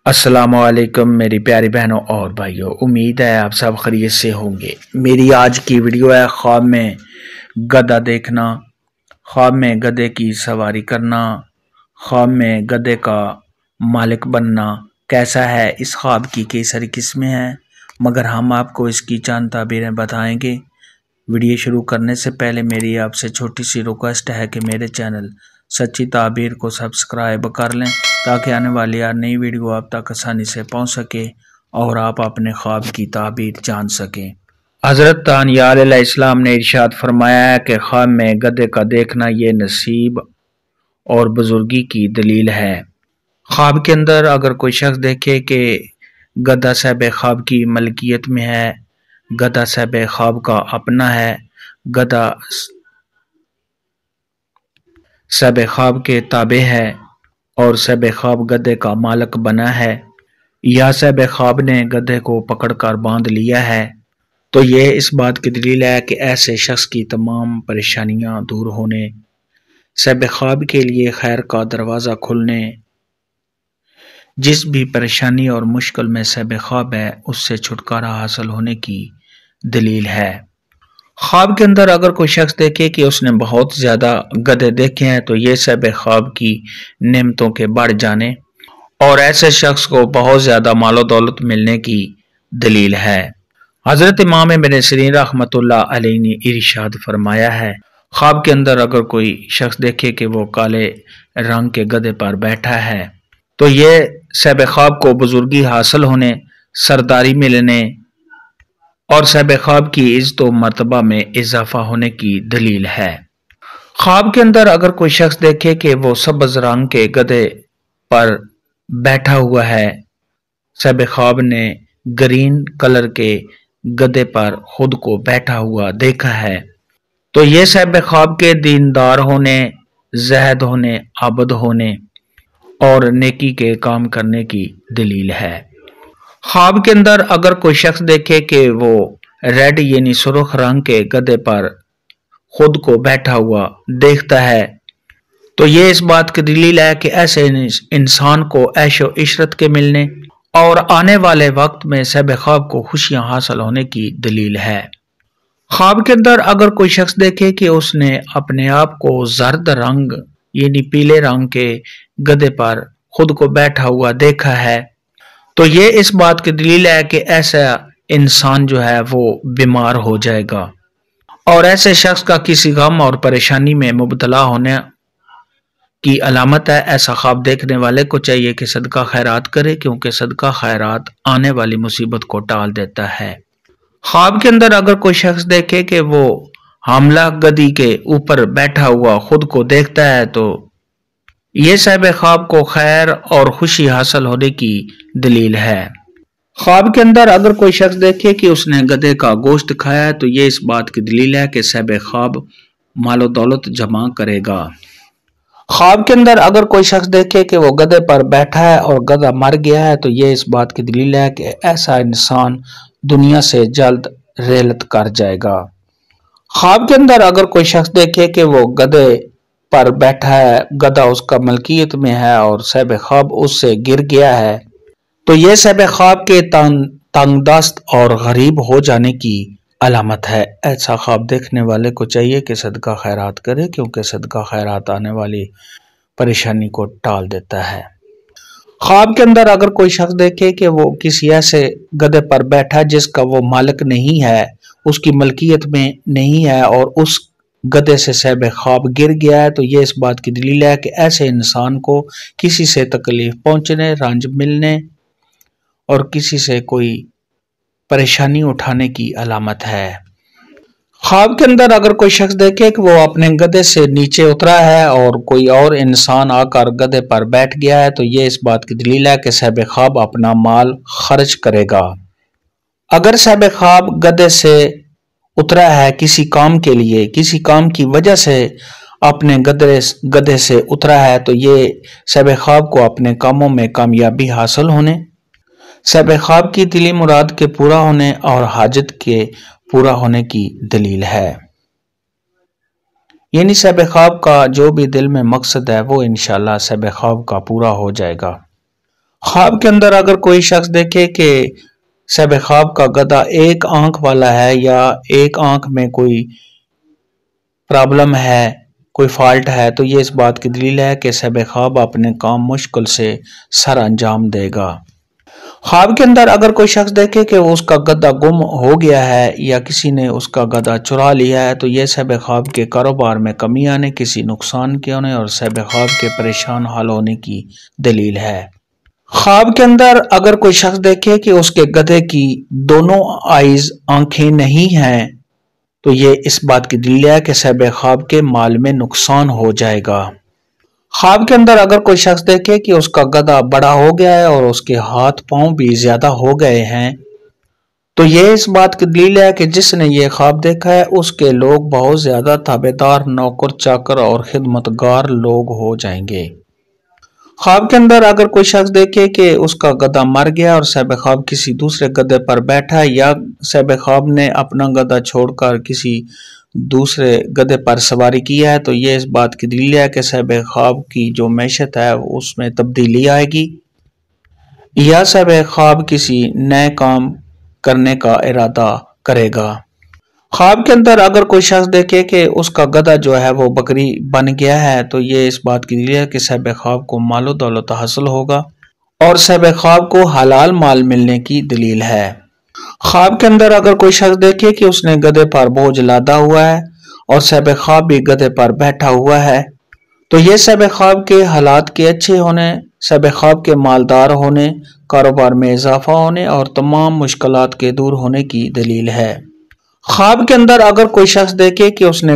السلام علیکم میری پیاری بہنوں اور بھائیوں، امید ہے آپ سب خیریت سے ہوں گے۔ میری آج کی ویڈیو ہے خواب میں گدھا دیکھنا، خواب میں گدھے کی سواری کرنا، خواب میں گدھے کا مالک بننا کیسا ہے۔ اس خواب کی کئی ساری قسمیں ہیں، مگر ہم آپ کو اس کی چند تعبیریں بتائیں گے۔ ویڈیو شروع کرنے سے پہلے میری آپ سے چھوٹی سی ریکویسٹ ہے کہ میرے چینل سچی تعبیر کو سبسکرائب کر لیں تاکہ آنے والی ہر نئی ویڈیو آپ تک آسانی سے پہنچ سکے اور آپ اپنے خواب کی تعبیر جان سکیں۔ حضرت دانیال علیہ السلام نے ارشاد فرمایا ہے کہ خواب میں گدھے کا دیکھنا یہ نصیب اور بزرگی کی دلیل ہے۔ خواب کے اندر اگر کوئی شخص دیکھے کہ گدھا صاحب خواب کی ملکیت میں ہے، گدھا صاحب خواب کا اپنا ہے، گدھا صاحب خواب کے تابع ہے اور صاحب خواب گدھے کا مالک بنا ہے، یا صاحب خواب نے گدھے کو پکڑ کر باندھ لیا ہے، تو یہ اس بات کی دلیل ہے کہ ایسے شخص کی تمام پریشانیاں دور ہونے، صاحب خواب کے لیے خیر کا دروازہ کھلنے، جس بھی پریشانی اور مشکل میں صاحب خواب ہے اس سے چھٹکارا حاصل ہونے کی دلیل ہے۔ خواب کے اندر اگر کوئی شخص دیکھے کہ اس نے بہت زیادہ گدھے دیکھے ہیں تو یہ صاحب خواب کی نعمتوں کے بڑھ جانے اور ایسے شخص کو بہت زیادہ مال و دولت ملنے کی دلیل ہے۔ حضرت امام ابن سیرین رحمۃ اللہ علیہ نے ارشاد فرمایا ہے، خواب کے اندر اگر کوئی شخص دیکھے کہ وہ کالے رنگ کے گدھے پر بیٹھا ہے تو یہ صاحب خواب کو بزرگی حاصل ہونے، سرداری ملنے اور صاحب خواب کی عزت و مرتبہ میں اضافہ ہونے کی دلیل ہے۔ خواب کے اندر اگر کوئی شخص دیکھے کہ وہ سبز رنگ کے گدھے پر بیٹھا ہوا ہے، صاحب خواب نے گرین کلر کے گدھے پر خود کو بیٹھا ہوا دیکھا ہے، تو یہ صاحب خواب کے دیندار ہونے، زاہد ہونے، عابد ہونے اور نیکی کے کام کرنے کی دلیل ہے۔ خواب کے اندر اگر کوئی شخص دیکھے کہ وہ ریڈ یعنی سرخ رنگ کے گدھے پر خود کو بیٹھا ہوا دیکھتا ہے تو یہ اس بات کی دلیل ہے کہ ایسے انسان کو عیش و عشرت کے ملنے اور آنے والے وقت میں صاحب خواب کو خوشیاں حاصل ہونے کی دلیل ہے۔ خواب کے اندر اگر کوئی شخص دیکھے کہ اس نے اپنے آپ کو زرد رنگ یعنی پیلے رنگ کے گدھے پر خود کو بیٹھا ہوا دیکھا ہے تو یہ اس بات کی دلیل ہے کہ ایسا انسان جو ہے وہ بیمار ہو جائے گا اور ایسے شخص کا کسی غم اور پریشانی میں مبتلا ہونے کی علامت ہے۔ ایسا خواب دیکھنے والے کو چاہیے کہ صدقہ خیرات کرے، کیونکہ صدقہ خیرات آنے والی مصیبت کو ٹال دیتا ہے۔ خواب کے اندر اگر کوئی شخص دیکھے کہ وہ حاملہ گدھی کے اوپر بیٹھا ہوا خود کو دیکھتا ہے تو یہ صاحب خواب کو خیر اور خوشی حاصل ہونے کی دلیل ہے۔ خواب کے اندر اگر کوئی شخص دیکھے کہ اس نے گدھے کا گوشت کھایا ہے تو یہ اس بات کی دلیل ہے کہ صاحب خواب مال و دولت جمع کرے گا۔ خواب کے اندر اگر کوئی شخص دیکھے کہ وہ گدھے پر بیٹھا ہے اور گدھا مر گیا ہے تو یہ اس بات کی دلیل ہے کہ ایسا انسان دنیا سے جلد رحلت کر جائے گا۔ خواب کے اندر اگر کوئی شخص دیکھے کہ وہ گدھے پر بیٹھا ہے، گدھا اس کا ملکیت میں ہے اور صاحب خواب اس سے گر گیا ہے تو یہ صاحب خواب کے تنگ دست اور غریب ہو جانے کی علامت ہے۔ ایسا خواب دیکھنے والے کو چاہیے کہ صدقہ خیرات کرے، کیونکہ صدقہ خیرات آنے والی پریشانی کو ٹال دیتا ہے۔ خواب کے اندر اگر کوئی شخص دیکھے کہ وہ کسی ایسے گدھے پر بیٹھا جس کا وہ مالک نہیں ہے، اس کی ملکیت میں نہیں ہے اور اس گدھے سے صاحب خواب گر گیا ہے تو یہ اس بات کی دلیل ہے کہ ایسے انسان کو کسی سے تکلیف پہنچنے، رنج ملنے اور کسی سے کوئی پریشانی اٹھانے کی علامت ہے۔ خواب کے اندر اگر کوئی شخص دیکھے کہ وہ اپنے گدھے سے نیچے اترا ہے اور کوئی اور انسان آ کر گدھے پر بیٹھ گیا ہے تو یہ اس بات کی دلیل ہے کہ صاحب خواب اپنا مال خرچ کرے گا۔ اگر صاحب خواب گدھے سے اترا ہے کسی کام کے لیے، کسی کام کی وجہ سے اپنے گدھے سے اترا ہے تو یہ صاحب خواب کو اپنے کاموں میں کامیابی حاصل ہونے، صاحب خواب کی دلی مراد کے پورا ہونے اور حاجت کے پورا ہونے کی دلیل ہے۔ یعنی صاحب خواب کا جو بھی دل میں مقصد ہے وہ انشاءاللہ صاحب خواب کا پورا ہو جائے گا۔ خواب کے اندر اگر کوئی شخص دیکھے کہ صاحب خواب کا گدھا ایک آنکھ والا ہے یا ایک آنکھ میں کوئی پرابلم ہے، کوئی فالٹ ہے، تو یہ اس بات کی دلیل ہے کہ صاحب خواب اپنے کام مشکل سے سر انجام دے گا۔ خواب کے اندر اگر کوئی شخص دیکھے کہ اس کا گدھا گم ہو گیا ہے یا کسی نے اس کا گدھا چرا لیا ہے، تو یہ صاحب خواب کے کاروبار میں کمی آنے، کسی نقصان کے ہونے اور صاحب خواب کے پریشان حال ہونے کی دلیل ہے۔ خواب کے اندر اگر کوئی شخص دیکھے کہ اس کے گدھے کی دونوں آنکھیں نہیں ہیں، تو یہ اس بات کی دلیل ہے کہ صاحب خواب کے مال میں نقصان ہو جائے گا۔ خواب کے اندر اگر کوئی شخص دیکھے کہ اس کا گدھا بڑا ہو گیا ہے اور اس کے ہاتھ پاؤں بھی زیادہ ہو گئے ہیں، تو یہ اس بات کی دلیل ہے کہ جس نے یہ خواب دیکھا ہے اس کے لوگ بہت زیادہ تابعدار، نوکر چاکر اور خدمتگار لوگ ہو جائیں گے۔ خواب کے اندر اگر کوئی شخص دیکھے کہ اس کا گدھا مر گیا اور صاحب خواب کسی دوسرے گدھے پر بیٹھا ہے یا صاحب خواب نے اپنا گدھا چھوڑ کر کسی دوسرے گدھے پر سواری کیا ہے، تو یہ اس بات کی دلیل ہے کہ صاحب خواب کی جو معیشت ہے اس میں تبدیلی آئے گی یا صاحب خواب کسی نئے کام کرنے کا ارادہ کرے گا۔ خواب کے اندر اگر کوئی شخص دیکھے کہ اس کا گدھا جو ہے وہ بکری بن گیا ہے، تو یہ اس بات کی دلیل ہے کہ صاحب خواب کو مال و دولت حاصل ہوگا اور صاحب خواب کو حلال مال ملنے کی دلیل ہے۔ خواب کے اندر اگر کوئی شخص دیکھے کہ اس نے گدھے پر بوجھ لادا ہوا ہے اور صاحب خواب بھی گدھے پر بیٹھا ہوا ہے، تو یہ صاحب خواب کے حالات کے اچھے ہونے، صاحب خواب کے مالدار ہونے، کاروبار میں اضافہ ہونے اور تمام مشکلات کے دور ہونے کی دلیل ہے۔ خواب کے اندر اگر کوئی شخص دیکھے کہ اس نے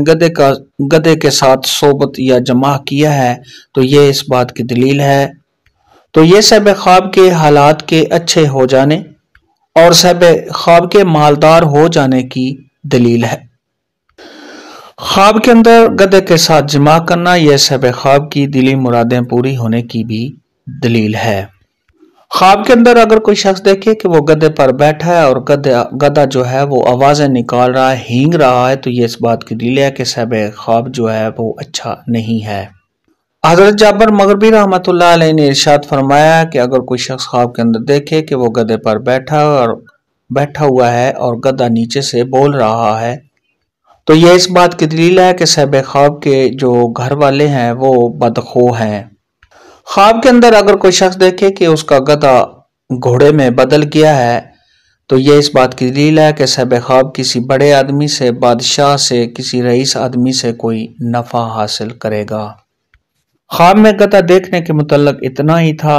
گدھے کے ساتھ صحبت یا جمع کیا ہے، تو یہ اس بات کی دلیل ہے، تو یہ صاحب خواب کے حالات کے اچھے ہو جانے اور صاحب خواب کے مالدار ہو جانے کی دلیل ہے۔ خواب کے اندر گدھے کے ساتھ جمع کرنا یہ صاحب خواب کی دلی مرادیں پوری ہونے کی بھی دلیل ہے۔ خواب کے اندر اگر کوئی شخص دیکھے کہ وہ گدھے پر بیٹھا ہے اور گدھا جو ہے وہ آوازیں نکال رہا ہے، ہینگ رہا ہے، تو یہ اس بات کی دلیل ہے کہ صاحب خواب جو ہے وہ اچھا نہیں ہے۔ حضرت جابر مغربی رحمۃ اللہ علیہ نے ارشاد فرمایا کہ اگر کوئی شخص خواب کے اندر دیکھے کہ وہ گدھے پر بیٹھا ہوا ہے اور گدھا نیچے سے بول رہا ہے، تو یہ اس بات کی دلیل ہے کہ صاحب خواب کے جو گھر والے ہیں وہ بدخو ہیں۔ خواب کے اندر اگر کوئی شخص دیکھے کہ اس کا گدھا گھوڑے میں بدل گیا ہے، تو یہ اس بات کی دلیل ہے کہ صاحب خواب کسی بڑے آدمی سے، بادشاہ سے، کسی رئیس آدمی سے کوئی نفع حاصل کرے گا۔ خواب میں گدھا دیکھنے کے متعلق اتنا ہی تھا۔